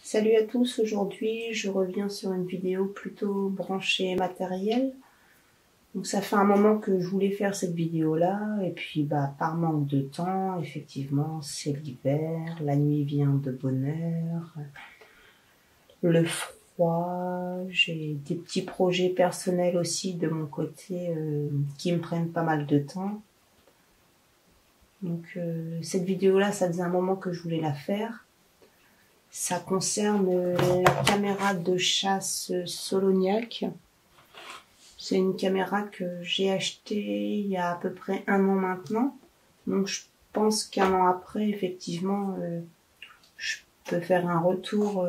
Salut à tous, aujourd'hui je reviens sur une vidéo plutôt branchée matériel. Donc ça fait un moment que je voulais faire cette vidéo là et puis par manque de temps, effectivement c'est l'hiver, la nuit vient de bonne heure, le froid, j'ai des petits projets personnels aussi de mon côté qui me prennent pas mal de temps. Donc cette vidéo là ça faisait un moment que je voulais la faire. Ça concerne la caméra de chasse Soloniac. C'est une caméra que j'ai achetée il y a à peu près 1 an maintenant. Donc je pense qu'1 an après, effectivement, je peux faire un retour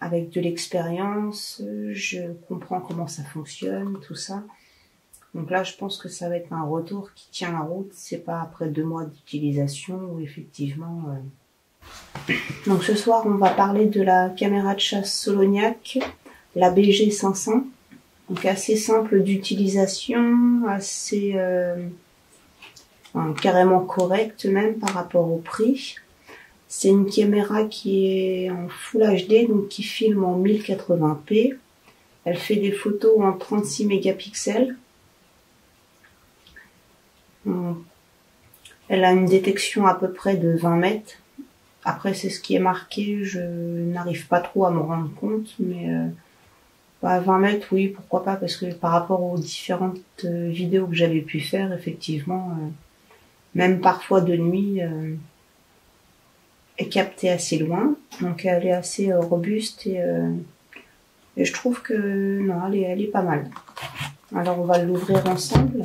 avec de l'expérience. Je comprends comment ça fonctionne, tout ça. Donc là, je pense que ça va être un retour qui tient la route. C'est pas après 2 mois d'utilisation où effectivement... Donc ce soir, on va parler de la caméra de chasse Soloniac, la BG500. Donc assez simple d'utilisation, assez carrément correcte même par rapport au prix. C'est une caméra qui est en Full HD, donc qui filme en 1080p. Elle fait des photos en 36 mégapixels. Elle a une détection à peu près de 20 mètres. Après, c'est ce qui est marqué, je n'arrive pas trop à me rendre compte, mais 20 mètres, oui, pourquoi pas, parce que par rapport aux différentes vidéos que j'avais pu faire, effectivement, même parfois de nuit, est captée assez loin, donc elle est assez robuste et je trouve que, non, elle est pas mal. Alors, on va l'ouvrir ensemble.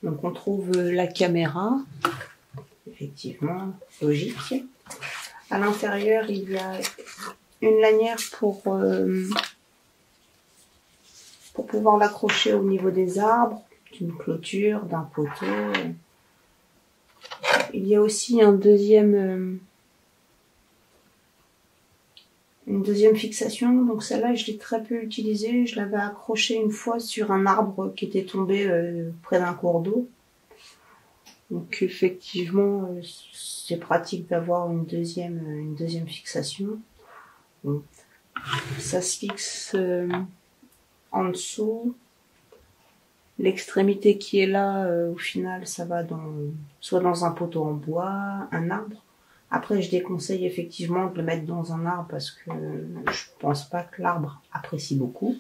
Donc on trouve la caméra, effectivement, logique. À l'intérieur, il y a une lanière pour pouvoir l'accrocher au niveau des arbres, d'une clôture, d'un poteau. Il y a aussi une deuxième fixation, donc celle-là je l'ai très peu utilisée, je l'avais accrochée une fois sur un arbre qui était tombé près d'un cours d'eau. Donc effectivement c'est pratique d'avoir une deuxième fixation. Donc, ça se fixe en dessous. L'extrémité qui est là, au final ça va soit dans un poteau en bois, un arbre. Après, je déconseille effectivement de le mettre dans un arbre parce que je pense pas que l'arbre apprécie beaucoup.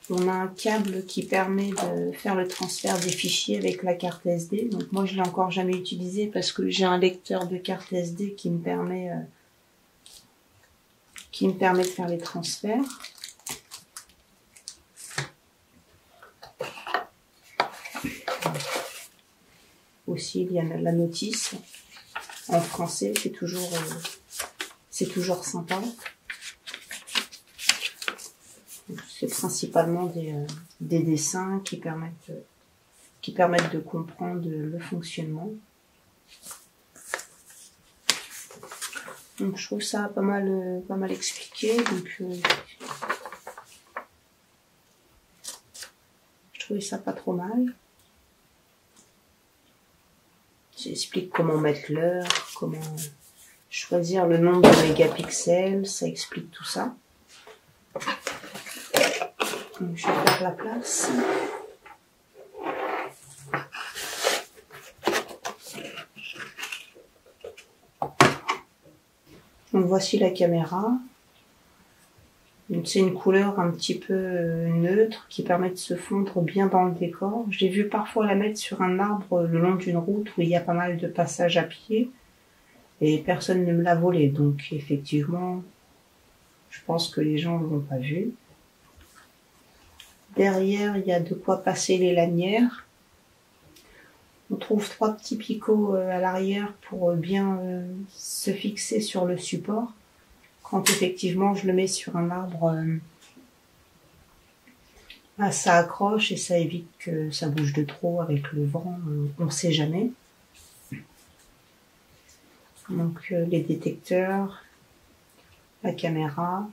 On a un câble qui permet de faire le transfert des fichiers avec la carte SD. Donc moi, je l'ai encore jamais utilisé parce que j'ai un lecteur de carte SD qui me permet de faire les transferts. Aussi, il y a la notice. En français, c'est toujours sympa. C'est principalement des dessins qui permettent de comprendre le fonctionnement. Donc je trouve ça pas mal expliqué. Donc je trouvais ça pas trop mal. J'explique comment mettre l'heure, comment choisir le nombre de mégapixels, ça explique tout ça. Donc, je vais faire la place. Donc voici la caméra. C'est une couleur un petit peu neutre qui permet de se fondre bien dans le décor. J'ai vu parfois la mettre sur un arbre le long d'une route où il y a pas mal de passages à pied et personne ne me l'a volé. Donc effectivement, je pense que les gens ne l'ont pas vu. Derrière, il y a de quoi passer les lanières. On trouve 3 petits picots à l'arrière pour bien se fixer sur le support. Quand effectivement je le mets sur un arbre, ça accroche et ça évite que ça bouge de trop avec le vent, on ne sait jamais. Donc les détecteurs, la caméra.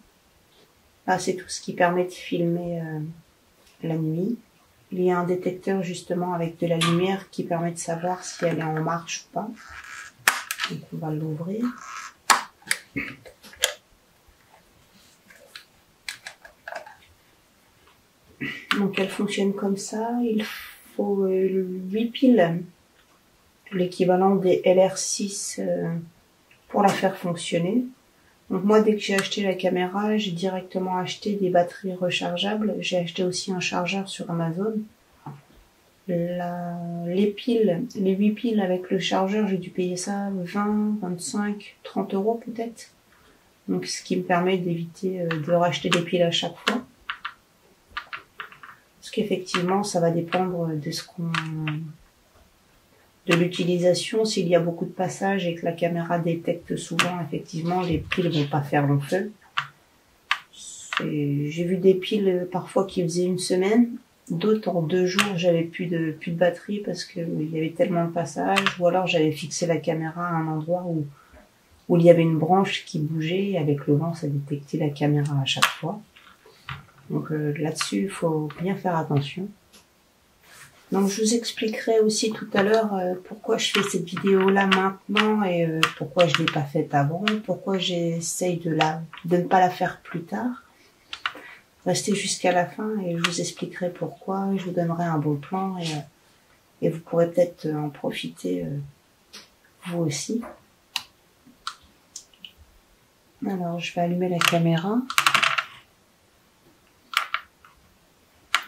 Là, c'est tout ce qui permet de filmer la nuit. Il y a un détecteur justement avec de la lumière qui permet de savoir si elle est en marche ou pas. Donc on va l'ouvrir. Donc elle fonctionne comme ça. Il faut 8 piles, l'équivalent des LR6 pour la faire fonctionner. Donc moi, dès que j'ai acheté la caméra, j'ai directement acheté des batteries rechargeables. J'ai acheté aussi un chargeur sur Amazon. Les piles, les 8 piles avec le chargeur, j'ai dû payer ça 20, 25, 30 euros peut-être. Donc ce qui me permet d'éviter de racheter des piles à chaque fois. Parce qu'effectivement, ça va dépendre de l'utilisation. S'il y a beaucoup de passages et que la caméra détecte souvent, effectivement, les piles vont pas faire long feu. J'ai vu des piles parfois qui faisaient une semaine. D'autres en 2 jours, j'avais plus de batterie parce que il y avait tellement de passages. Ou alors j'avais fixé la caméra à un endroit où il y avait une branche qui bougeait. Et avec le vent, ça détectait la caméra à chaque fois. Donc là-dessus, il faut bien faire attention. Donc je vous expliquerai aussi tout à l'heure pourquoi je fais cette vidéo-là maintenant et pourquoi je ne l'ai pas faite avant, pourquoi j'essaye de ne pas la faire plus tard. Restez jusqu'à la fin et je vous expliquerai pourquoi, je vous donnerai un bon plan et vous pourrez peut-être en profiter vous aussi. Alors je vais allumer la caméra.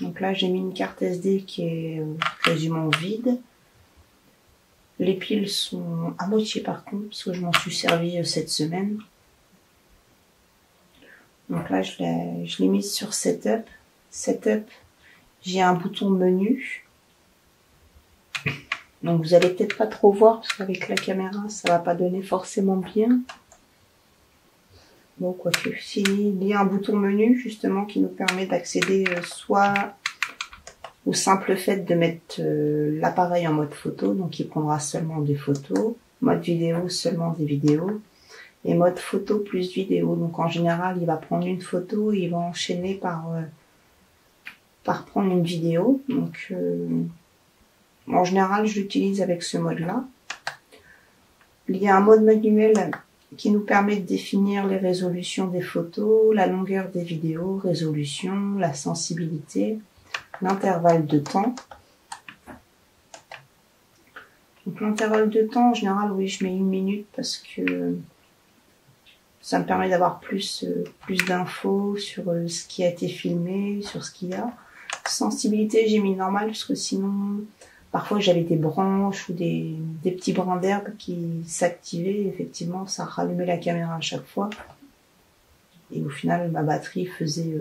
Donc là, j'ai mis une carte SD qui est quasiment vide. Les piles sont à moitié par contre, parce que je m'en suis servi cette semaine. Donc là, je l'ai mise sur Setup. Setup, j'ai un bouton menu. Donc vous allez peut-être pas trop voir, parce qu'avec la caméra, ça va pas donner forcément bien. Bon, quoique, il y a un bouton menu justement qui nous permet d'accéder soit au simple fait de mettre l'appareil en mode photo, donc il prendra seulement des photos, mode vidéo seulement des vidéos, et mode photo plus vidéo. Donc en général, il va prendre une photo et il va enchaîner par prendre une vidéo. Donc en général, je l'utilise avec ce mode-là. Il y a un mode manuel qui nous permet de définir les résolutions des photos, la longueur des vidéos, résolution, la sensibilité, l'intervalle de temps. Donc l'intervalle de temps, en général, oui, je mets 1 minute parce que ça me permet d'avoir plus d'infos sur ce qui a été filmé, sur ce qu'il y a. Sensibilité, j'ai mis normal parce que sinon, parfois j'avais des branches ou des petits brins d'herbe qui s'activaient. Effectivement, ça rallumait la caméra à chaque fois. Et au final, ma batterie faisait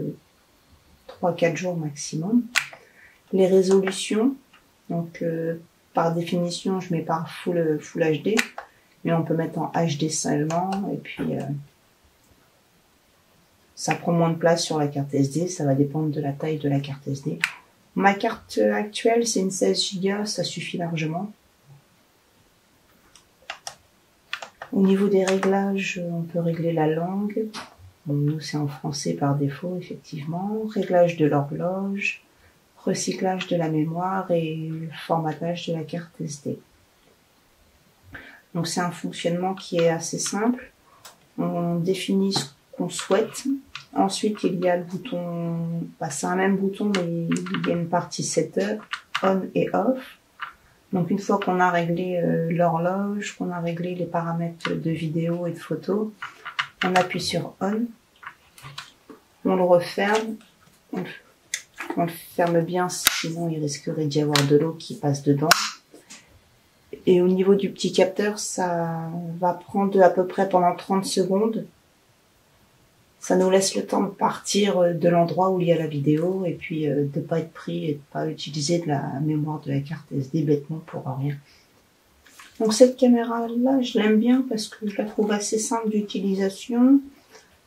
3-4 jours maximum. Les résolutions, donc par définition, je mets par full HD, mais on peut mettre en HD seulement. Et puis, ça prend moins de place sur la carte SD. Ça va dépendre de la taille de la carte SD. Ma carte actuelle, c'est une 16 Go, ça suffit largement. Au niveau des réglages, on peut régler la langue. Bon, nous, c'est en français par défaut, effectivement. Réglage de l'horloge, recyclage de la mémoire et formatage de la carte SD. Donc, c'est un fonctionnement qui est assez simple. On définit ce qu'on souhaite. Ensuite, il y a le bouton, c'est un même bouton, mais il y a une partie setup, on et off. Donc, une fois qu'on a réglé l'horloge, qu'on a réglé les paramètres de vidéo et de photo, on appuie sur on, on le referme, on le ferme bien, sinon il risquerait d'y avoir de l'eau qui passe dedans. Et au niveau du petit capteur, ça va prendre à peu près pendant 30 secondes. Ça nous laisse le temps de partir de l'endroit où il y a la vidéo et puis de ne pas être pris et de ne pas utiliser de la mémoire de la carte SD bêtement pour rien. Donc cette caméra-là, je l'aime bien parce que je la trouve assez simple d'utilisation.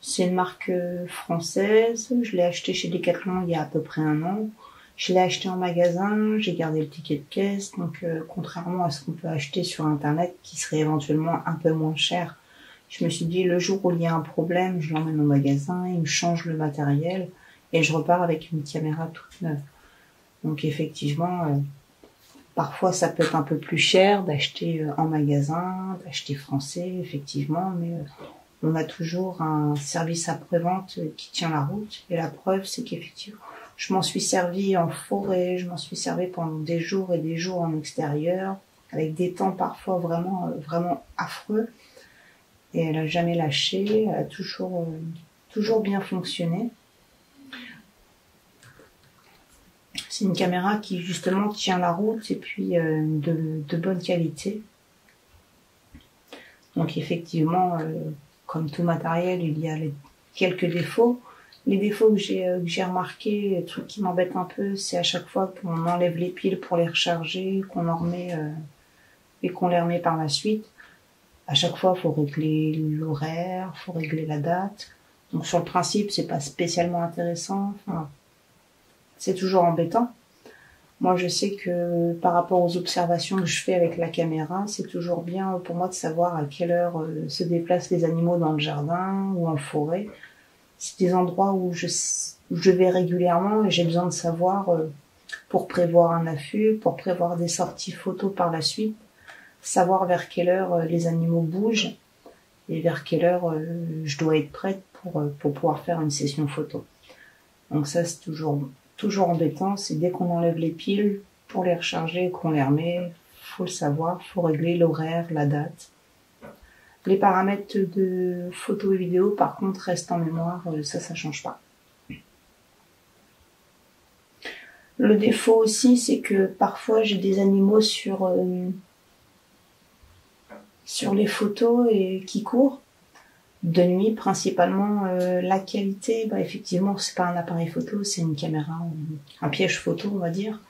C'est une marque française. Je l'ai achetée chez Decathlon il y a à peu près 1 an. Je l'ai acheté en magasin, j'ai gardé le ticket de caisse. Donc contrairement à ce qu'on peut acheter sur Internet qui serait éventuellement un peu moins cher Je me suis dit, le jour où il y a un problème, je l'emmène au magasin, il me change le matériel et je repars avec une caméra toute neuve. Donc effectivement, parfois ça peut être un peu plus cher d'acheter en magasin, d'acheter français, effectivement, mais on a toujours un service après-vente qui tient la route. Et la preuve, c'est qu'effectivement, je m'en suis servi en forêt, je m'en suis servi pendant des jours et des jours en extérieur, avec des temps parfois vraiment, vraiment affreux. Et elle a jamais lâché, elle a toujours bien fonctionné. C'est une caméra qui justement tient la route et puis de bonne qualité. Donc effectivement, comme tout matériel, il y a quelques défauts. Les défauts que j'ai remarqués, les trucs qui m'embêtent un peu, c'est à chaque fois qu'on enlève les piles pour les recharger, qu'on en remet et qu'on les remet par la suite. À chaque fois, il faut régler l'horaire, il faut régler la date. Donc sur le principe, c'est pas spécialement intéressant. Enfin, c'est toujours embêtant. Moi, je sais que par rapport aux observations que je fais avec la caméra, c'est toujours bien pour moi de savoir à quelle heure se déplacent les animaux dans le jardin ou en forêt. C'est des endroits où je vais régulièrement et j'ai besoin de savoir pour prévoir un affût, pour prévoir des sorties photos par la suite, savoir vers quelle heure les animaux bougent et vers quelle heure je dois être prête pour pouvoir faire une session photo. Donc ça, c'est toujours embêtant, c'est dès qu'on enlève les piles pour les recharger, qu'on les remet, faut le savoir, faut régler l'horaire, la date. Les paramètres de photo et vidéo, par contre, restent en mémoire, ça change pas. Le défaut aussi, c'est que parfois j'ai des animaux sur les photos et qui courent. De nuit, principalement, la qualité, effectivement, c'est pas un appareil photo, c'est une caméra, un piège photo, on va dire.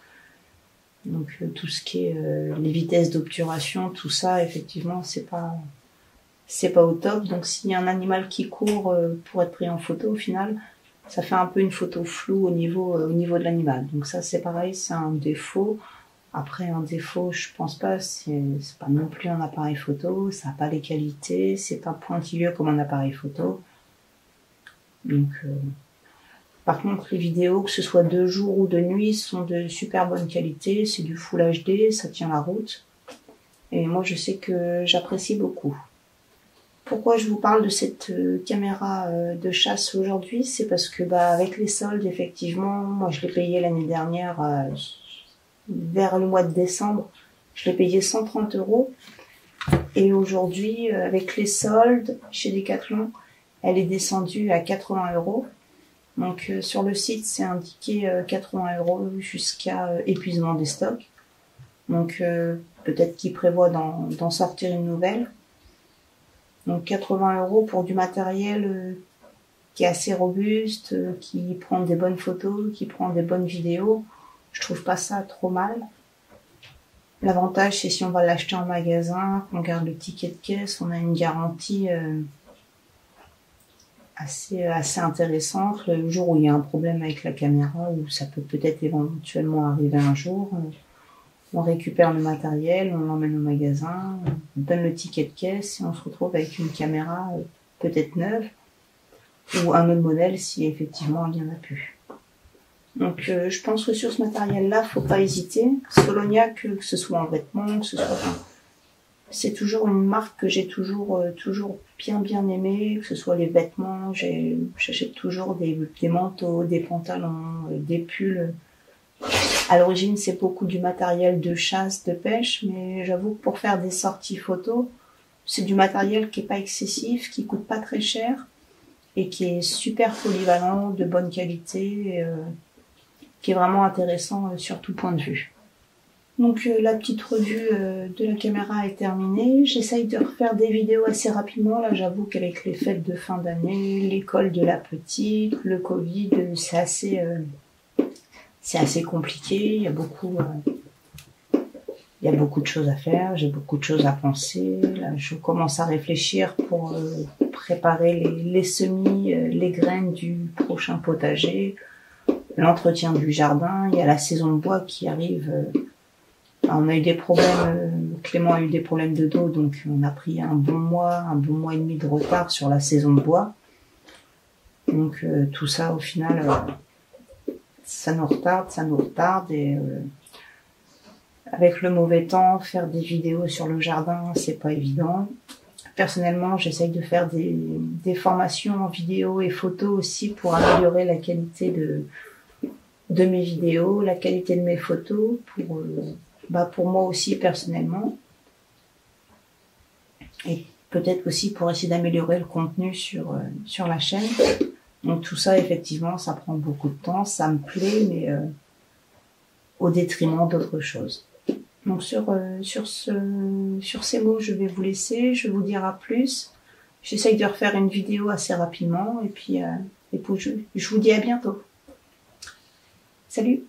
Donc tout ce qui est les vitesses d'obturation, tout ça, effectivement, c'est pas au top. Donc s'il y a un animal qui court pour être pris en photo, au final, ça fait un peu une photo floue au niveau de l'animal. Donc ça, c'est pareil, c'est un défaut. Après, un défaut, je pense pas, c'est pas non plus un appareil photo, ça n'a pas les qualités, c'est pas pointilleux comme un appareil photo. Donc, par contre, les vidéos, que ce soit de jour ou de nuit, sont de super bonne qualité, c'est du Full HD, ça tient la route. Et moi, je sais que j'apprécie beaucoup. Pourquoi je vous parle de cette caméra de chasse aujourd'hui? C'est parce que, avec les soldes, effectivement, moi, je l'ai payé l'année dernière, vers le mois de décembre, je l'ai payé 130 €. Et aujourd'hui, avec les soldes chez Decathlon, elle est descendue à 80 €. Donc sur le site, c'est indiqué 80 € jusqu'à épuisement des stocks. Donc peut-être qu'ils prévoient d'en sortir une nouvelle. Donc 80 € pour du matériel qui est assez robuste, qui prend des bonnes photos, qui prend des bonnes vidéos. Je trouve pas ça trop mal. L'avantage, c'est si on va l'acheter en magasin, qu'on garde le ticket de caisse, on a une garantie assez intéressante. Le jour où il y a un problème avec la caméra, ou ça peut peut-être éventuellement arriver un jour, on récupère le matériel, on l'emmène au magasin, on donne le ticket de caisse et on se retrouve avec une caméra peut-être neuve ou un autre modèle si effectivement il n'y en a plus. Donc je pense que sur ce matériel-là, faut pas hésiter. Solonia, que ce soit en vêtements, que ce soit... C'est toujours une marque que j'ai toujours bien aimée, que ce soit les vêtements, j'achète toujours des manteaux, des pantalons, des pulls. À l'origine, c'est beaucoup du matériel de chasse, de pêche, mais j'avoue que pour faire des sorties photos, c'est du matériel qui est pas excessif, qui coûte pas très cher et qui est super polyvalent, de bonne qualité, qui est vraiment intéressant sur tout point de vue. Donc la petite revue de la caméra est terminée. J'essaye de refaire des vidéos assez rapidement. Là, j'avoue qu'avec les fêtes de fin d'année, l'école de la petite, le Covid, c'est assez compliqué. Il y a beaucoup de choses à faire. J'ai beaucoup de choses à penser. Là, je commence à réfléchir pour préparer les semis, les graines du prochain potager, l'entretien du jardin. Il y a la saison de bois qui arrive. on a eu des problèmes, Clément a eu des problèmes de dos, donc on a pris un bon mois et demi de retard sur la saison de bois. Donc tout ça, au final, ça nous retarde et avec le mauvais temps, faire des vidéos sur le jardin, c'est pas évident. Personnellement, j'essaye de faire des formations en vidéo et photo aussi pour améliorer la qualité de mes vidéos, la qualité de mes photos, pour moi aussi personnellement. Et peut-être aussi pour essayer d'améliorer le contenu sur la chaîne. Donc tout ça, effectivement, ça prend beaucoup de temps, ça me plaît, mais au détriment d'autres choses. Donc sur ces mots, je vais vous laisser, je vous dire à plus. J'essaye de refaire une vidéo assez rapidement et puis je vous dis à bientôt. Salut!